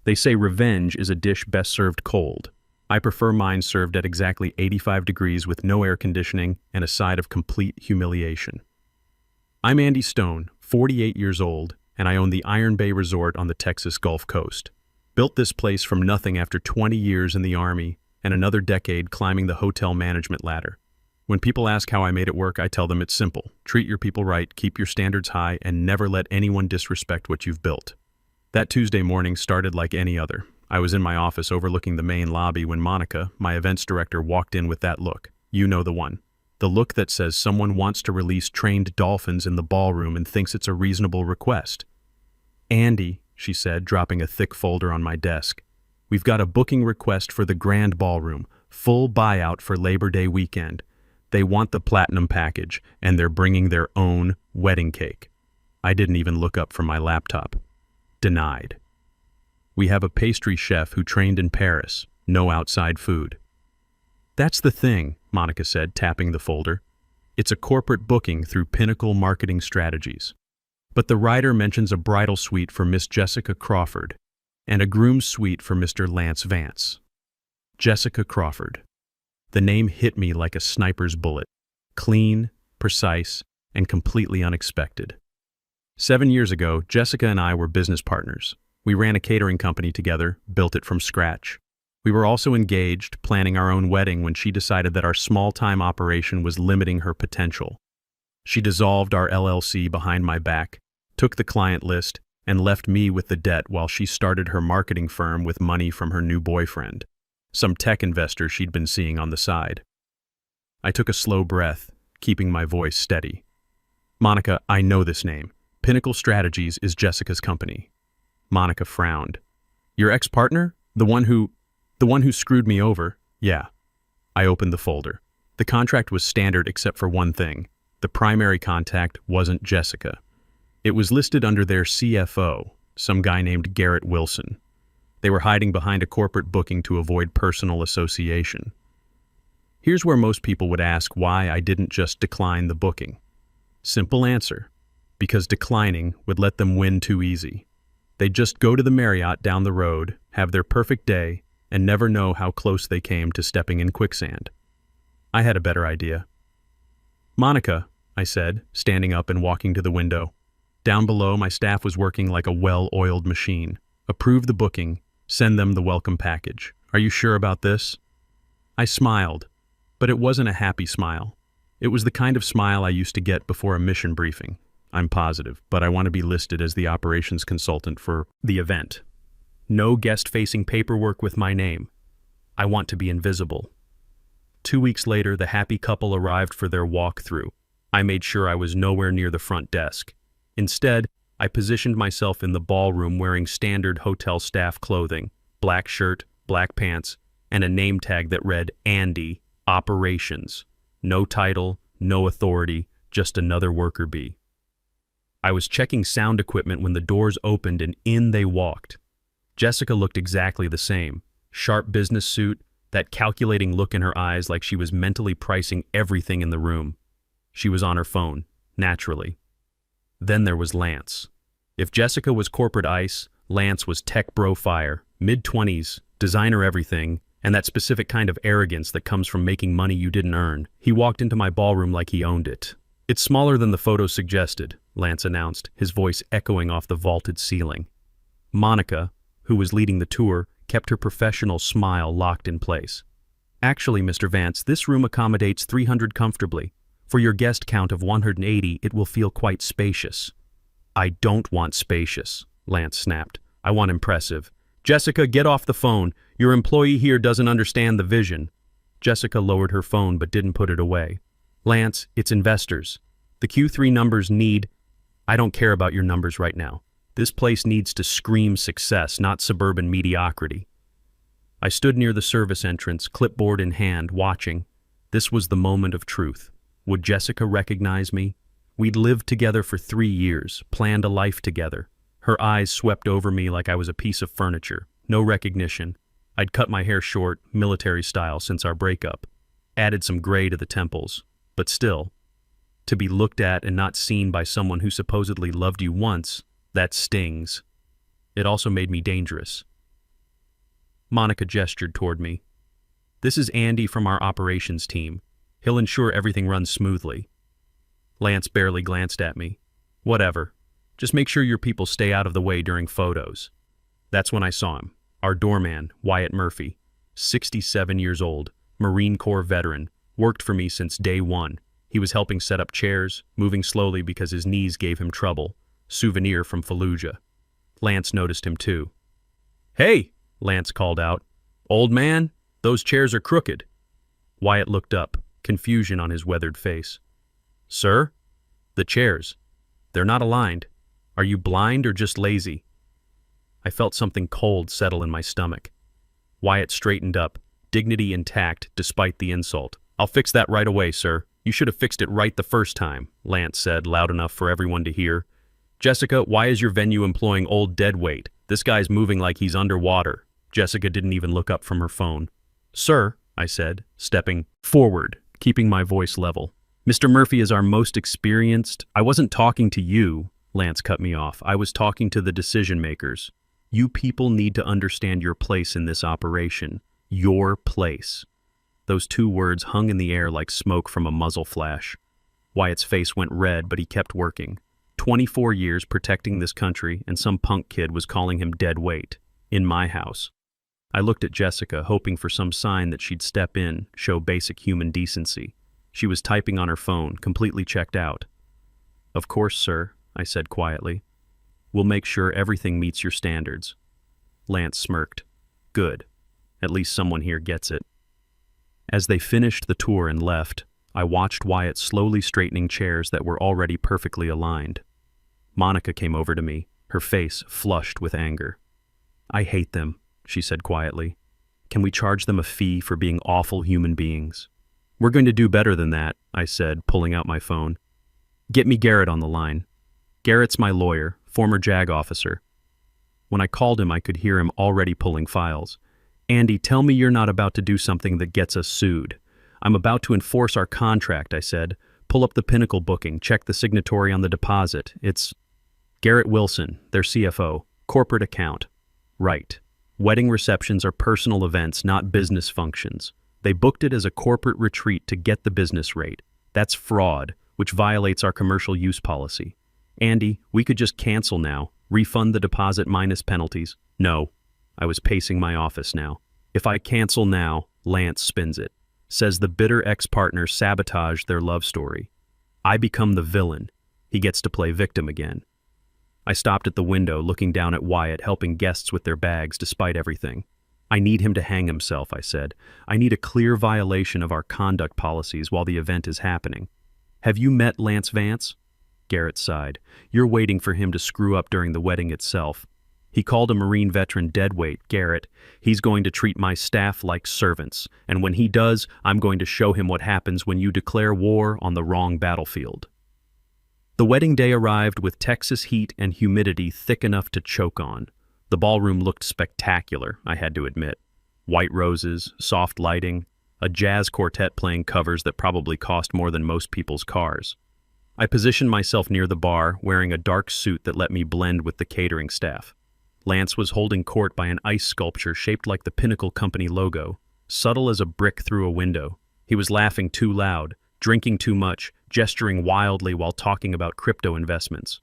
They say revenge is a dish best served cold. I prefer mine served at exactly 85 degrees with no air conditioning and a side of complete humiliation. I'm Andy Stone, 48 years old, and I own the Iron Bay Resort on the Texas Gulf Coast. Built this place from nothing after 20 years in the Army and another decade climbing the hotel management ladder. When people ask how I made it work, I tell them it's simple. Treat your people right, keep your standards high, and never let anyone disrespect what you've built. That Tuesday morning started like any other. I was in my office overlooking the main lobby when Monica, my events director, walked in with that look. You know the one. The look that says someone wants to release trained dolphins in the ballroom and thinks it's a reasonable request. "Andy," she said, dropping a thick folder on my desk, "we've got a booking request for the Grand Ballroom, full buyout for Labor Day weekend. They want the platinum package, and they're bringing their own wedding cake." I didn't even look up from my laptop. Denied. "We have a pastry chef who trained in Paris. No outside food." "That's the thing," Monica said, tapping the folder. "It's a corporate booking through Pinnacle Marketing Strategies. But the writer mentions a bridal suite for Miss Jessica Crawford and a groom's suite for Mr. Lance Vance." Jessica Crawford. The name hit me like a sniper's bullet. Clean, precise, and completely unexpected. 7 years ago, Jessica and I were business partners. We ran a catering company together, built it from scratch. We were also engaged, planning our own wedding when she decided that our small-time operation was limiting her potential. She dissolved our LLC behind my back, took the client list, and left me with the debt while she started her marketing firm with money from her new boyfriend, some tech investor she'd been seeing on the side. I took a slow breath, keeping my voice steady. "Monica, I know this name. Pinnacle Strategies is Jessica's company." Monica frowned. "Your ex-partner? The one who screwed me over?" "Yeah." I opened the folder. The contract was standard except for one thing. The primary contact wasn't Jessica. It was listed under their CFO, some guy named Garrett Wilson. They were hiding behind a corporate booking to avoid personal association. Here's where most people would ask why I didn't just decline the booking. Simple answer. Because declining would let them win too easy. They'd just go to the Marriott down the road, have their perfect day, and never know how close they came to stepping in quicksand. I had a better idea. "Monica," I said, standing up and walking to the window. Down below, my staff was working like a well-oiled machine. "Approve the booking. Send them the welcome package. Are you sure about this?" I smiled, but it wasn't a happy smile. It was the kind of smile I used to get before a mission briefing. "I'm positive, but I want to be listed as the operations consultant for the event. No guest-facing paperwork with my name. I want to be invisible." 2 weeks later, the happy couple arrived for their walkthrough. I made sure I was nowhere near the front desk. Instead, I positioned myself in the ballroom wearing standard hotel staff clothing, black shirt, black pants, and a name tag that read Andy, Operations. No title, no authority, just another worker bee. I was checking sound equipment when the doors opened and in they walked. Jessica looked exactly the same. Sharp business suit, that calculating look in her eyes like she was mentally pricing everything in the room. She was on her phone, naturally. Then there was Lance. If Jessica was corporate ice, Lance was tech bro fire, mid-20s, designer everything, and that specific kind of arrogance that comes from making money you didn't earn. He walked into my ballroom like he owned it. "It's smaller than the photo suggested," Lance announced, his voice echoing off the vaulted ceiling. Monica, who was leading the tour, kept her professional smile locked in place. "Actually, Mr. Vance, this room accommodates 300 comfortably. For your guest count of 180, it will feel quite spacious." "I don't want spacious," Lance snapped. "I want impressive. Jessica, get off the phone. Your employee here doesn't understand the vision." Jessica lowered her phone but didn't put it away. "Lance, it's investors. The Q3 numbers need—" "I don't care about your numbers right now. This place needs to scream success, not suburban mediocrity." I stood near the service entrance, clipboard in hand, watching. This was the moment of truth. Would Jessica recognize me? We'd lived together for 3 years, planned a life together. Her eyes swept over me like I was a piece of furniture. No recognition. I'd cut my hair short, military style, since our breakup. Added some gray to the temples. But still, to be looked at and not seen by someone who supposedly loved you once, that stings. It also made me dangerous. Monica gestured toward me. "This is Andy from our operations team. He'll ensure everything runs smoothly." Lance barely glanced at me. "Whatever. Just make sure your people stay out of the way during photos." That's when I saw him. Our doorman, Wyatt Murphy, 67 years old, Marine Corps veteran, worked for me since day one. He was helping set up chairs, moving slowly because his knees gave him trouble. Souvenir from Fallujah. Lance noticed him too. "Hey!" Lance called out. "Old man, those chairs are crooked." Wyatt looked up, confusion on his weathered face. "Sir? The chairs. They're not aligned. Are you blind or just lazy?" I felt something cold settle in my stomach. Wyatt straightened up, dignity intact despite the insult. "I'll fix that right away, sir. You should have fixed it right the first time," Lance said, loud enough for everyone to hear. "Jessica, why is your venue employing old deadweight? This guy's moving like he's underwater." Jessica didn't even look up from her phone. "Sir," I said, stepping forward, keeping my voice level. "Mr. Murphy is our most experienced—" "I wasn't talking to you," Lance cut me off. "I was talking to the decision makers. You people need to understand your place in this operation. Your place." Those two words hung in the air like smoke from a muzzle flash. Wyatt's face went red, but he kept working. 24 years protecting this country, and some punk kid was calling him dead weight. In my house. I looked at Jessica, hoping for some sign that she'd step in, show basic human decency. She was typing on her phone, completely checked out. "Of course, sir," I said quietly. "We'll make sure everything meets your standards." Lance smirked. "Good. At least someone here gets it." As they finished the tour and left, I watched Wyatt slowly straightening chairs that were already perfectly aligned. Monica came over to me, her face flushed with anger. "I hate them," she said quietly. "Can we charge them a fee for being awful human beings?" "We're going to do better than that," I said, pulling out my phone. "Get me Garrett on the line. Garrett's my lawyer, former JAG officer." When I called him, I could hear him already pulling files. "Andy, tell me you're not about to do something that gets us sued." "I'm about to enforce our contract," I said. "Pull up the Pinnacle booking, check the signatory on the deposit. It's Garrett Wilson, their CFO, corporate account." "Right. Wedding receptions are personal events, not business functions. They booked it as a corporate retreat to get the business rate. That's fraud, which violates our commercial use policy. Andy, we could just cancel now, refund the deposit minus penalties." "No." I was pacing my office now. "If I cancel now," Lance spins it. "Says the bitter ex-partner sabotaged their love story. I become the villain. He gets to play victim again." I stopped at the window, looking down at Wyatt, helping guests with their bags despite everything. "I need him to hang himself," I said. "I need a clear violation of our conduct policies while the event is happening." "Have you met Lance Vance?" Garrett sighed. "You're waiting for him to screw up during the wedding itself. He called a Marine veteran deadweight, Garrett. He's going to treat my staff like servants, and when he does, I'm going to show him what happens when you declare war on the wrong battlefield." The wedding day arrived with Texas heat and humidity thick enough to choke on. The ballroom looked spectacular, I had to admit. White roses, soft lighting, a jazz quartet playing covers that probably cost more than most people's cars. I positioned myself near the bar, wearing a dark suit that let me blend with the catering staff. Lance was holding court by an ice sculpture shaped like the Pinnacle Company logo, subtle as a brick through a window. He was laughing too loud, drinking too much, gesturing wildly while talking about crypto investments.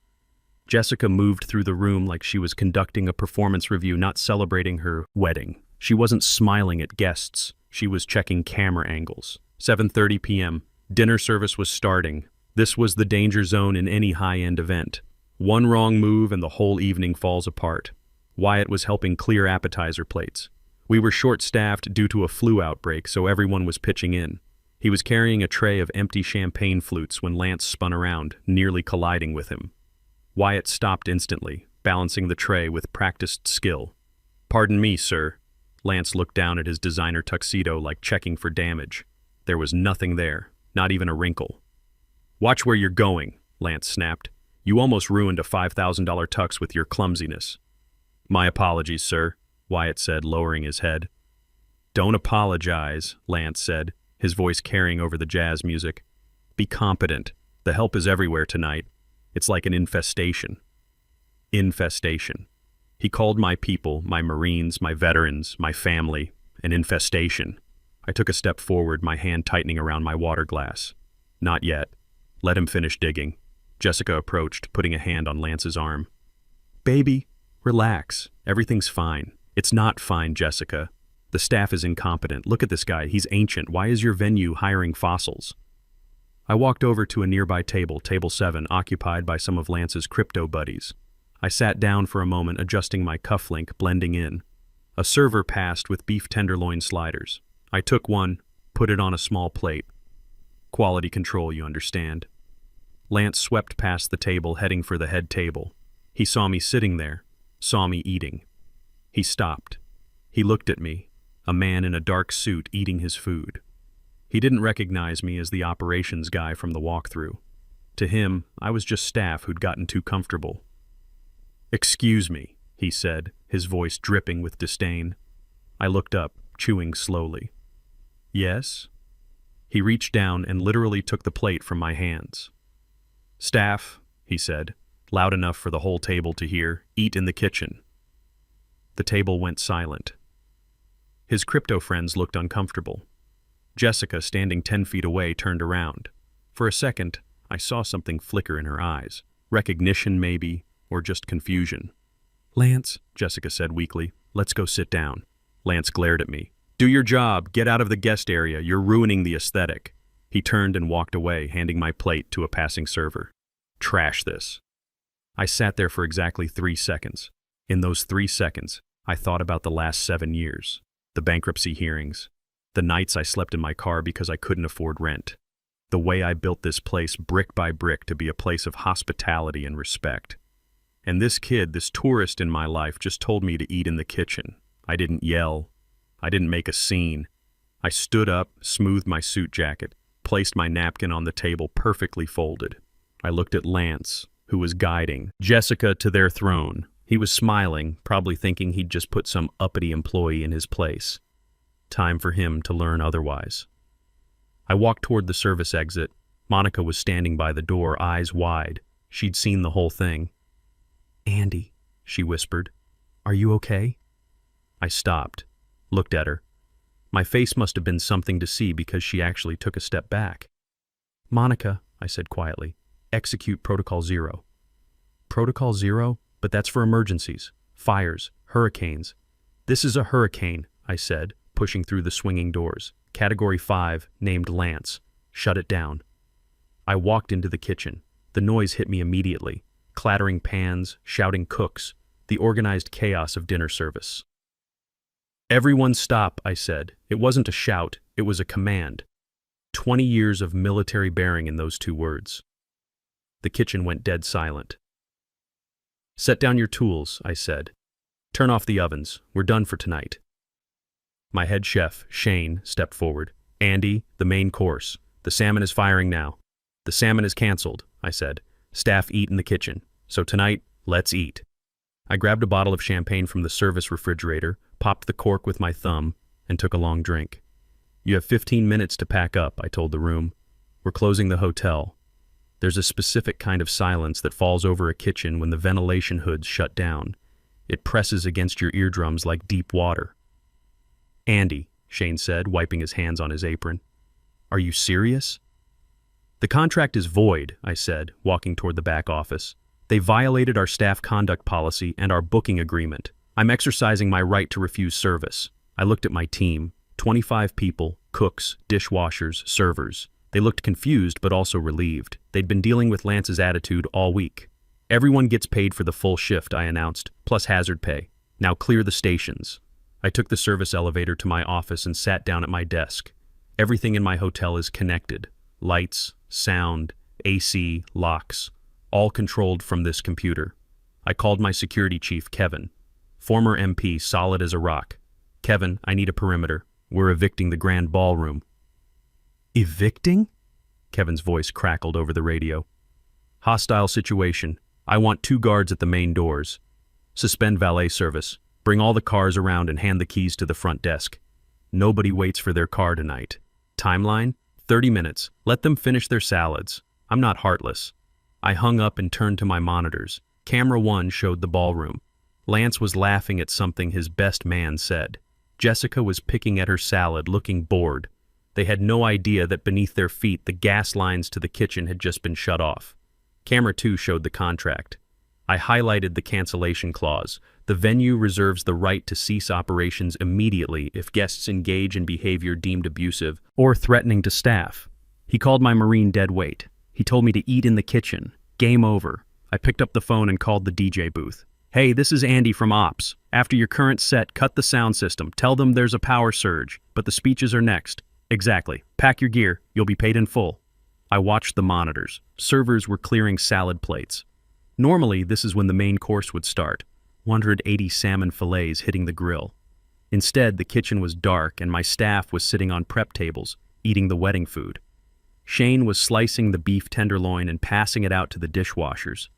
Jessica moved through the room like she was conducting a performance review, not celebrating her wedding. She wasn't smiling at guests. She was checking camera angles. 7:30 p.m. Dinner service was starting. This was the danger zone in any high-end event. One wrong move and the whole evening falls apart. Wyatt was helping clear appetizer plates. We were short-staffed due to a flu outbreak, so everyone was pitching in. He was carrying a tray of empty champagne flutes when Lance spun around, nearly colliding with him. Wyatt stopped instantly, balancing the tray with practiced skill. "Pardon me, sir." Lance looked down at his designer tuxedo like checking for damage. There was nothing there, not even a wrinkle. "Watch where you're going," Lance snapped. "You almost ruined a $5,000 tux with your clumsiness." "My apologies, sir," Wyatt said, lowering his head. "Don't apologize," Lance said, his voice carrying over the jazz music. "Be competent. The help is everywhere tonight. It's like an infestation." Infestation. He called my people, my Marines, my veterans, my family, an infestation. I took a step forward, my hand tightening around my water glass. Not yet. Let him finish digging. Jessica approached, putting a hand on Lance's arm. Baby, relax. Everything's fine. It's not fine, Jessica. The staff is incompetent. Look at this guy. He's ancient. Why is your venue hiring fossils? I walked over to a nearby table, table 7, occupied by some of Lance's crypto buddies. I sat down for a moment, adjusting my cufflink, blending in. A server passed with beef tenderloin sliders. I took one, put it on a small plate. Quality control, you understand. Lance swept past the table, heading for the head table. He saw me sitting there, saw me eating. He stopped. He looked at me, a man in a dark suit eating his food. He didn't recognize me as the operations guy from the walkthrough. To him, I was just staff who'd gotten too comfortable. Excuse me, he said, his voice dripping with disdain. I looked up, chewing slowly. Yes? He reached down and literally took the plate from my hands. Staff, he said, loud enough for the whole table to hear, eat in the kitchen. The table went silent. His crypto friends looked uncomfortable. Jessica, standing 10 feet away, turned around. For a second, I saw something flicker in her eyes. Recognition, maybe, or just confusion. Lance, Jessica said weakly, let's go sit down. Lance glared at me. Do your job. Get out of the guest area. You're ruining the aesthetic. He turned and walked away, handing my plate to a passing server. Trash this. I sat there for exactly 3 seconds. In those 3 seconds, I thought about the last 7 years, the bankruptcy hearings, the nights I slept in my car because I couldn't afford rent, the way I built this place brick by brick to be a place of hospitality and respect. And this kid, this tourist in my life, just told me to eat in the kitchen. I didn't yell. I didn't make a scene. I stood up, smoothed my suit jacket, placed my napkin on the table perfectly folded. I looked at Lance, who was guiding Jessica to their throne. He was smiling, probably thinking he'd just put some uppity employee in his place. Time for him to learn otherwise. I walked toward the service exit. Monica was standing by the door, eyes wide. She'd seen the whole thing. Andy, she whispered, are you okay? I stopped, looked at her. My face must have been something to see because she actually took a step back. Monica, I said quietly, execute Protocol 0. Protocol 0? But that's for emergencies, fires, hurricanes. This is a hurricane, I said, pushing through the swinging doors. Category 5, named Lance. Shut it down. I walked into the kitchen. The noise hit me immediately. Clattering pans, shouting cooks, the organized chaos of dinner service. Everyone stop, I said. It wasn't a shout, it was a command. 20 years of military bearing in those 2 words. The kitchen went dead silent. Set down your tools, I said. Turn off the ovens. We're done for tonight. My head chef, Shane, stepped forward. Andy, the main course. The salmon is firing now. The salmon is canceled, I said. Staff eat in the kitchen. So tonight, let's eat. I grabbed a bottle of champagne from the service refrigerator, popped the cork with my thumb, and took a long drink. You have 15 minutes to pack up, I told the room. We're closing the hotel. There's a specific kind of silence that falls over a kitchen when the ventilation hoods shut down. It presses against your eardrums like deep water. Andy, Shane said, wiping his hands on his apron. Are you serious? The contract is void, I said, walking toward the back office. They violated our staff conduct policy and our booking agreement. I'm exercising my right to refuse service. I looked at my team, 25 people, cooks, dishwashers, servers. They looked confused but also relieved. They'd been dealing with Lance's attitude all week. Everyone gets paid for the full shift, I announced, plus hazard pay. Now clear the stations. I took the service elevator to my office and sat down at my desk. Everything in my hotel is connected. Lights, sound, AC, locks, all controlled from this computer. I called my security chief, Kevin. Former MP, solid as a rock. Kevin, I need a perimeter. We're evicting the grand ballroom. Evicting? Kevin's voice crackled over the radio. Hostile situation. I want 2 guards at the main doors. Suspend valet service. Bring all the cars around and hand the keys to the front desk. Nobody waits for their car tonight. Timeline? 30 minutes. Let them finish their salads. I'm not heartless. I hung up and turned to my monitors. Camera 1 showed the ballroom. Lance was laughing at something his best man said. Jessica was picking at her salad, looking bored. They had no idea that beneath their feet the gas lines to the kitchen had just been shut off. Camera 2 showed the contract. I highlighted the cancellation clause. The venue reserves the right to cease operations immediately if guests engage in behavior deemed abusive or threatening to staff. He called my Marine dead weight. He told me to eat in the kitchen. Game over. I picked up the phone and called the DJ booth. Hey, this is Andy from Ops. After your current set, cut the sound system. Tell them there's a power surge, but the speeches are next. Exactly. Pack your gear. You'll be paid in full. I watched the monitors. Servers were clearing salad plates. Normally, this is when the main course would start. 180 salmon fillets hitting the grill. Instead, the kitchen was dark and my staff was sitting on prep tables, eating the wedding food. Shane was slicing the beef tenderloin and passing it out to the dishwashers.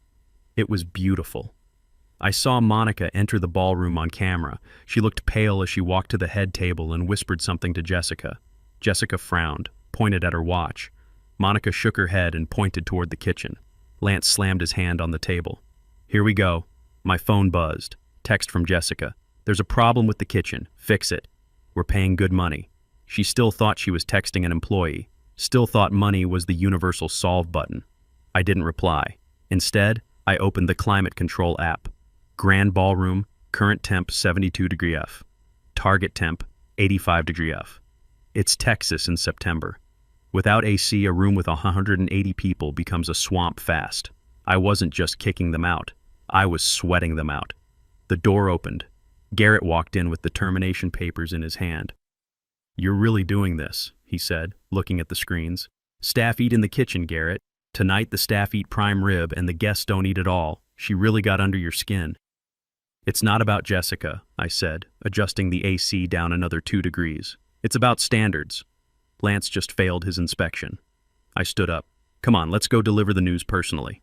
It was beautiful. I saw Monica enter the ballroom on camera. She looked pale as she walked to the head table and whispered something to Jessica. Jessica frowned, pointed at her watch. Monica shook her head and pointed toward the kitchen. Lance slammed his hand on the table. Here we go. My phone buzzed. Text from Jessica. There's a problem with the kitchen. Fix it. We're paying good money. She still thought she was texting an employee. Still thought money was the universal solve button. I didn't reply. Instead, I opened the climate control app. Grand ballroom, current temp 72 degree F. Target temp 85 degree F. It's Texas in September. Without AC, a room with 180 people becomes a swamp fast. I wasn't just kicking them out. I was sweating them out. The door opened. Garrett walked in with the termination papers in his hand. You're really doing this, he said, looking at the screens. Staff eat in the kitchen, Garrett. Tonight the staff eat prime rib and the guests don't eat at all. She really got under your skin. It's not about Jessica, I said, adjusting the AC down another 2 degrees. It's about standards. Lance just failed his inspection. I stood up. Come on, let's go deliver the news personally.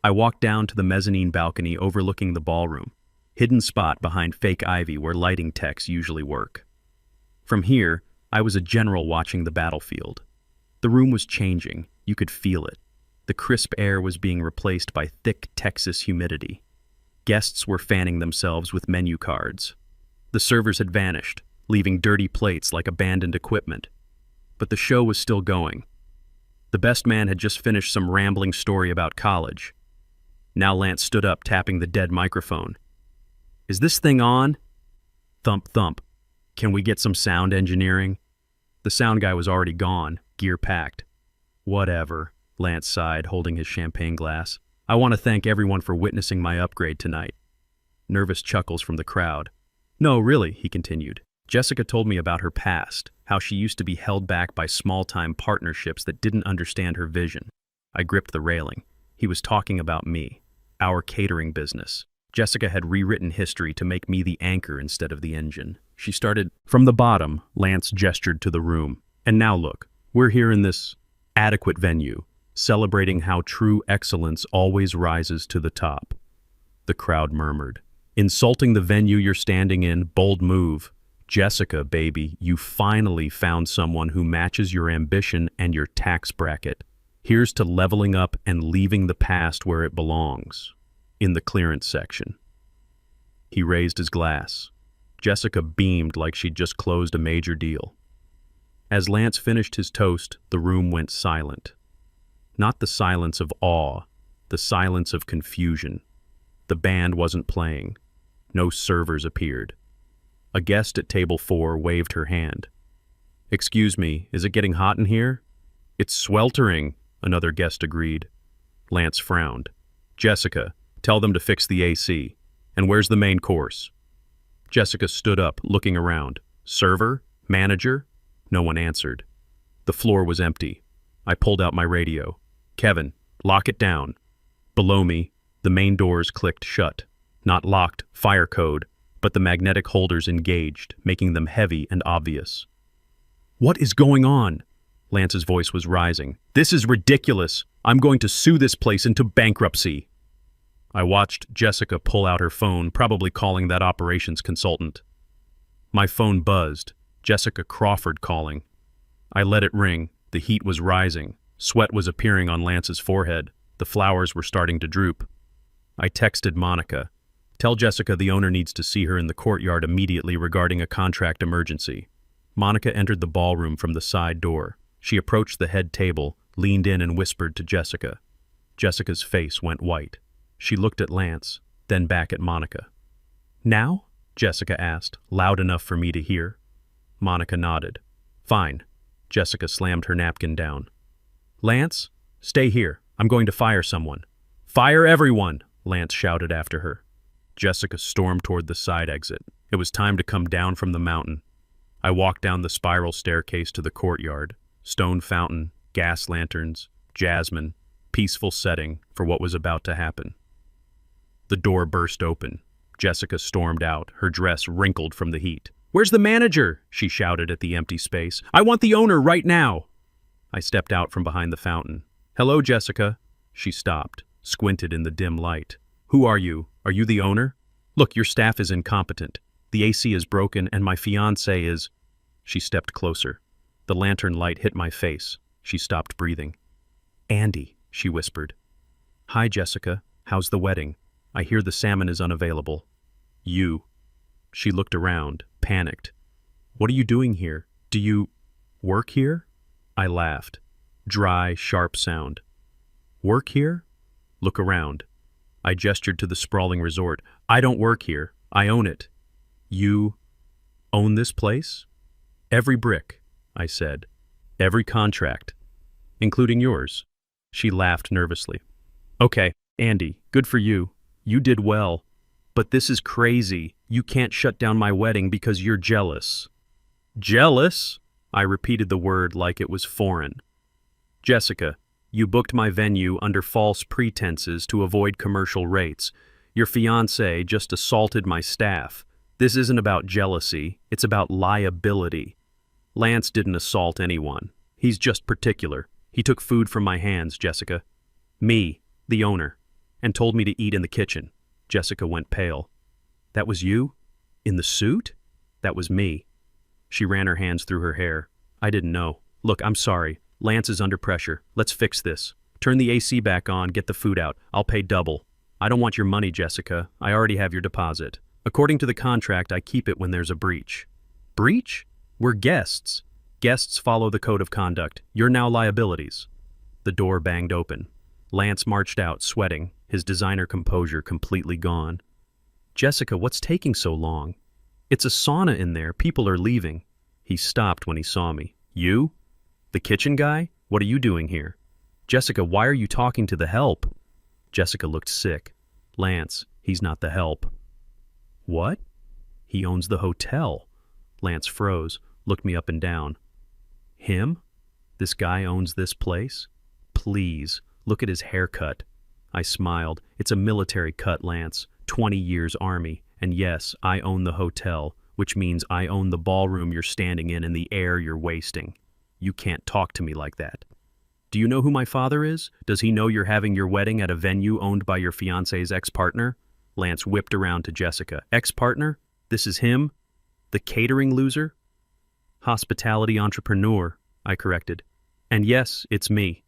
I walked down to the mezzanine balcony overlooking the ballroom, hidden spot behind fake ivy where lighting techs usually work. From here, I was a general watching the battlefield. The room was changing. You could feel it. The crisp air was being replaced by thick Texas humidity. Guests were fanning themselves with menu cards. The servers had vanished, leaving dirty plates like abandoned equipment. But the show was still going. The best man had just finished some rambling story about college. Now Lance stood up, tapping the dead microphone. Is this thing on? Thump, thump. Can we get some sound engineering? The sound guy was already gone, gear packed. Whatever, Lance sighed, holding his champagne glass. I want to thank everyone for witnessing my upgrade tonight. Nervous chuckles from the crowd. No, really, he continued. Jessica told me about her past, how she used to be held back by small-time partnerships that didn't understand her vision. I gripped the railing. He was talking about me, our catering business. Jessica had rewritten history to make me the anchor instead of the engine. She started from the bottom. Lance gestured to the room. And now look, we're here in this adequate venue, celebrating how true excellence always rises to the top. The crowd murmured. Insulting the venue you're standing in, bold move. Jessica, baby, you finally found someone who matches your ambition and your tax bracket. Here's to leveling up and leaving the past where it belongs, in the clearance section. He raised his glass. Jessica beamed like she'd just closed a major deal. As Lance finished his toast, the room went silent. Not the silence of awe, the silence of confusion. The band wasn't playing. No servers appeared. A guest at table 4 waved her hand. Excuse me, is it getting hot in here? It's sweltering, another guest agreed. Lance frowned. Jessica, tell them to fix the AC. And where's the main course? Jessica stood up, looking around. Server? Manager? No one answered. The floor was empty. I pulled out my radio. Kevin, lock it down. Below me, the main doors clicked shut. Not locked, fire code, but the magnetic holders engaged, making them heavy and obvious. What is going on? Lance's voice was rising. This is ridiculous. I'm going to sue this place into bankruptcy. I watched Jessica pull out her phone, probably calling that operations consultant. My phone buzzed. Jessica Crawford calling. I let it ring. The heat was rising. Sweat was appearing on Lance's forehead. The flowers were starting to droop. I texted Monica. Tell Jessica the owner needs to see her in the courtyard immediately regarding a contract emergency. Monica entered the ballroom from the side door. She approached the head table, leaned in and whispered to Jessica. Jessica's face went white. She looked at Lance, then back at Monica. "Now?" Jessica asked, loud enough for me to hear. Monica nodded. "Fine." Jessica slammed her napkin down. "Lance, stay here. I'm going to fire someone." "Fire everyone!" Lance shouted after her. Jessica stormed toward the side exit. It was time to come down from the mountain. I walked down the spiral staircase to the courtyard. Stone fountain, gas lanterns, jasmine, peaceful setting for what was about to happen. The door burst open. Jessica stormed out, her dress wrinkled from the heat. "Where's the manager?" she shouted at the empty space. "I want the owner right now!" I stepped out from behind the fountain. "Hello, Jessica." She stopped, squinted in the dim light. "Who are you? Are you the owner? Look, your staff is incompetent. The AC is broken and my fiancé is—" She stepped closer. The lantern light hit my face. She stopped breathing. "Andy," she whispered. "Hi, Jessica. How's the wedding? I hear the salmon is unavailable." "You." She looked around, panicked. "What are you doing here? Do you work here?" I laughed. Dry, sharp sound. "Work here?" "Look around." I gestured to the sprawling resort. "I don't work here. I own it." "You own this place?" "Every brick," I said. "Every contract, including yours." She laughed nervously. "Okay, Andy, good for you. You did well. But this is crazy. You can't shut down my wedding because you're jealous." "Jealous?" I repeated the word like it was foreign. "Jessica, you booked my venue under false pretenses to avoid commercial rates. Your fiancé just assaulted my staff. This isn't about jealousy, it's about liability. Lance didn't assault anyone. He's just particular. He took food from my hands, Jessica. Me, the owner, and told me to eat in the kitchen." Jessica went pale. "That was you? In the suit?" "That was me." She ran her hands through her hair. "I didn't know. Look, I'm sorry. Lance is under pressure. Let's fix this. Turn the AC back on, get the food out. I'll pay double." "I don't want your money, Jessica. I already have your deposit. According to the contract, I keep it when there's a breach." "Breach? We're guests. Guests follow the code of conduct. You're now liabilities." The door banged open. Lance marched out, sweating, his designer composure completely gone. "Jessica, what's taking so long? It's a sauna in there. People are leaving." He stopped when he saw me. "You? The kitchen guy? What are you doing here?" "Jessica, why are you talking to the help?" Jessica looked sick. "Lance, he's not the help." "What?" "He owns the hotel." Lance froze, looked me up and down. "Him? This guy owns this place? Please, look at his haircut." I smiled. "It's a military cut, Lance. 20 years Army. And yes, I own the hotel, which means I own the ballroom you're standing in and the air you're wasting. You can't talk to me like that." "Do you know who my father is? Does he know you're having your wedding at a venue owned by your fiancé's ex-partner?" Lance whipped around to Jessica. "Ex-partner? This is him? The catering loser?" "Hospitality entrepreneur," I corrected. "And yes, it's me."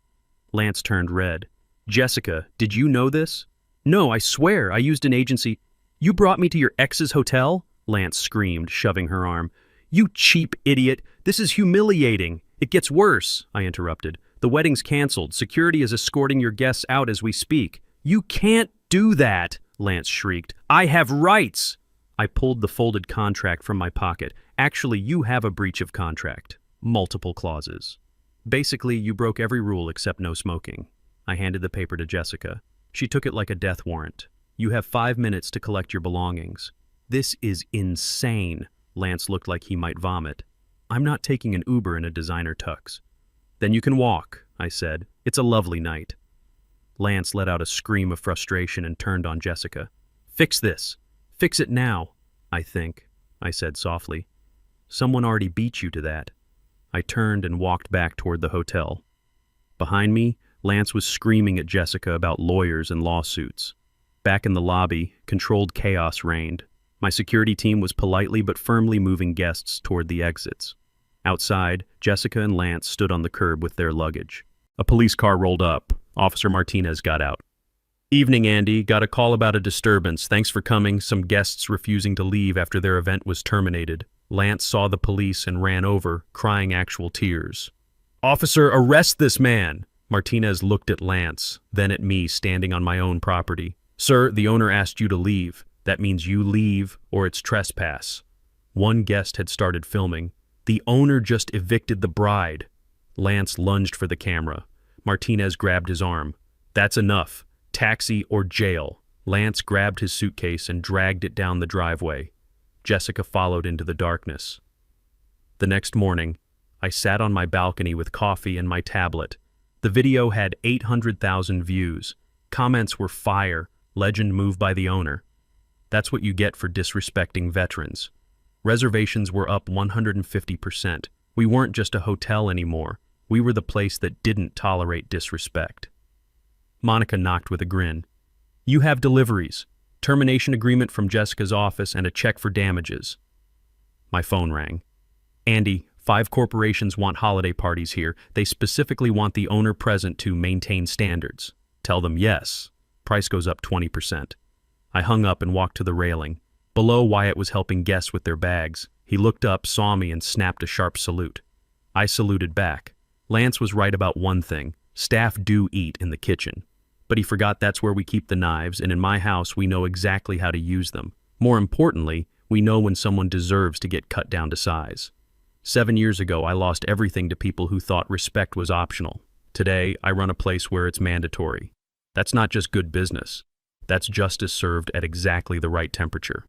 Lance turned red. "Jessica, did you know this?" "No, I swear, I used an agency." "You brought me to your ex's hotel?" Lance screamed, shoving her arm. "You cheap idiot! This is humiliating!" "It gets worse," I interrupted. "The wedding's canceled. Security is escorting your guests out as we speak." "You can't do that!" Lance shrieked. "I have rights!" I pulled the folded contract from my pocket. "Actually, you have a breach of contract. Multiple clauses. Basically, you broke every rule except no smoking." I handed the paper to Jessica. She took it like a death warrant. "You have 5 minutes to collect your belongings." "This is insane." Lance looked like he might vomit. "I'm not taking an Uber in a designer tux." "Then you can walk," I said. "It's a lovely night." Lance let out a scream of frustration and turned on Jessica. "Fix this. Fix it now, I think," I said softly. "Someone already beat you to that." I turned and walked back toward the hotel. Behind me, Lance was screaming at Jessica about lawyers and lawsuits. Back in the lobby, controlled chaos reigned. My security team was politely but firmly moving guests toward the exits. Outside, Jessica and Lance stood on the curb with their luggage. A police car rolled up. Officer Martinez got out. Evening, Andy. Got a call about a disturbance. Thanks for coming. Some guests refusing to leave after their event was terminated. Lance saw the police and ran over, crying actual tears. Officer, arrest this man! Martinez looked at Lance, then at me standing on my own property. Sir, the owner asked you to leave. That means you leave or it's trespass. One guest had started filming. The owner just evicted the bride. Lance lunged for the camera. Martinez grabbed his arm. That's enough. Taxi or jail. Lance grabbed his suitcase and dragged it down the driveway. Jessica followed into the darkness. The next morning, I sat on my balcony with coffee and my tablet. The video had 800,000 views. Comments were fire. Legend moved by the owner. That's what you get for disrespecting veterans. Reservations were up 150%. We weren't just a hotel anymore. We were the place that didn't tolerate disrespect. Monica knocked with a grin. You have deliveries, termination agreement from Jessica's office, and a check for damages. My phone rang. Andy, 5 corporations want holiday parties here. They specifically want the owner present to maintain standards. Tell them yes. Price goes up 20%. I hung up and walked to the railing. Below, Wyatt was helping guests with their bags. He looked up, saw me, and snapped a sharp salute. I saluted back. Lance was right about one thing. Staff do eat in the kitchen. But he forgot that's where we keep the knives, and in my house we know exactly how to use them. More importantly, we know when someone deserves to get cut down to size. 7 years ago, I lost everything to people who thought respect was optional. Today, I run a place where it's mandatory. That's not just good business. That's justice served at exactly the right temperature.